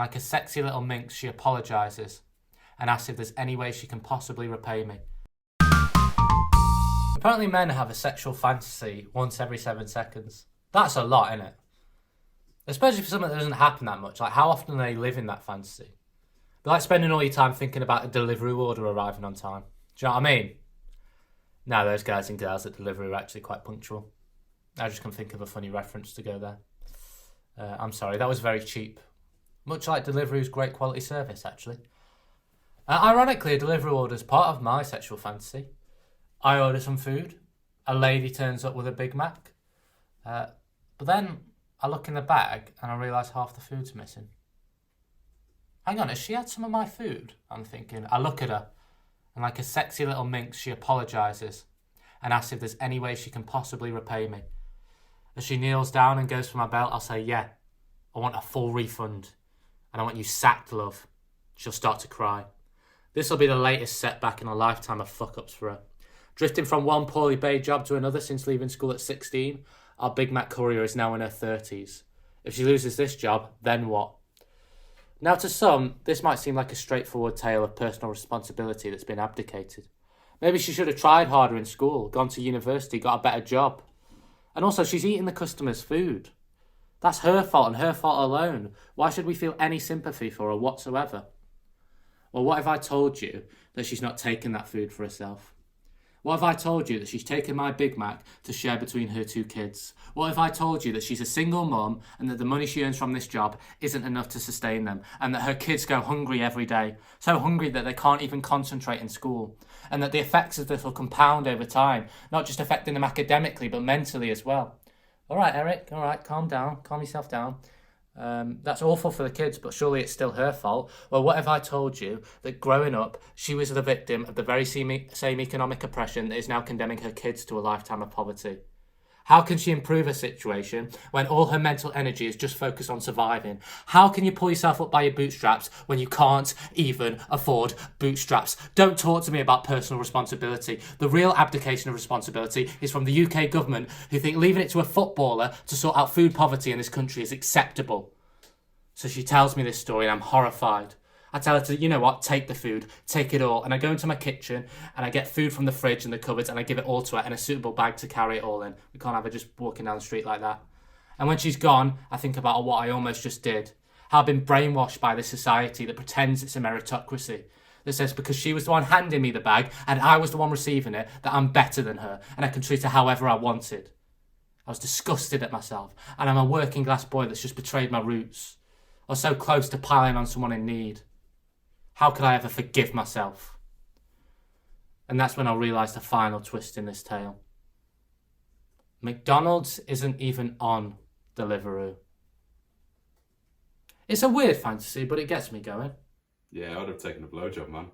and like a sexy little minx, she apologises and asks if there's any way she can possibly repay me. Apparently men have a sexual fantasy once every 7 seconds. That's a lot, isn't it? Especially for something that doesn't happen that much. Like, how often do they live in that fantasy? But like spending all your time thinking about a delivery order arriving on time. Do you know what I mean? No, those guys and girls at delivery are actually quite punctual. I just can think of a funny reference to go there. I'm sorry, that was very cheap. Much like delivery's great quality service, actually. Ironically, a delivery order is part of my sexual fantasy. I order some food. A lady turns up with a Big Mac. But then I look in the bag and I realise half the food's missing. Hang on, has she had some of my food? I'm thinking. I look at her and like a sexy little minx, she apologises and asks if there's any way she can possibly repay me. As she kneels down and goes for my belt, I'll say, yeah, I want a full refund and I want you sacked, love. She'll start to cry. This will be the latest setback in a lifetime of fuck-ups for her. Drifting from one poorly paid job to another since leaving school at 16, our Big Mac courier is now in her 30s. If she loses this job, then what? Now to some, this might seem like a straightforward tale of personal responsibility that's been abdicated. Maybe she should have tried harder in school, gone to university, got a better job. And also, she's eating the customer's food. That's her fault and her fault alone. Why should we feel any sympathy for her whatsoever? Or what if I told you that she's not taken that food for herself? What if I told you that she's taken my Big Mac to share between her 2 kids? What if I told you that she's a single mum and that the money she earns from this job isn't enough to sustain them, and that her kids go hungry every day, so hungry that they can't even concentrate in school, and that the effects of this will compound over time, not just affecting them academically but mentally as well? All right, Eric, all right, calm down, calm yourself down. That's awful for the kids, but surely it's still her fault. Well, what if I told you that growing up, she was the victim of the very same economic oppression that is now condemning her kids to a lifetime of poverty? How can she improve her situation when all her mental energy is just focused on surviving? How can you pull yourself up by your bootstraps when you can't even afford bootstraps? Don't talk to me about personal responsibility. The real abdication of responsibility is from the UK government, who think leaving it to a footballer to sort out food poverty in this country is acceptable. So she tells me this story and I'm horrified. I tell her to, you know what, take the food, take it all. And I go into my kitchen and I get food from the fridge and the cupboards and I give it all to her in a suitable bag to carry it all in. We can't have her just walking down the street like that. And when she's gone, I think about what I almost just did. How I've been brainwashed by this society that pretends it's a meritocracy. That says because she was the one handing me the bag and I was the one receiving it, that I'm better than her and I can treat her however I wanted. I was disgusted at myself, and I'm a working class boy that's just betrayed my roots. I was so close to piling on someone in need. How could I ever forgive myself? And that's when I realised the final twist in this tale. McDonald's isn't even on Deliveroo. It's a weird fantasy, but it gets me going. Yeah, I would have taken a blowjob, man.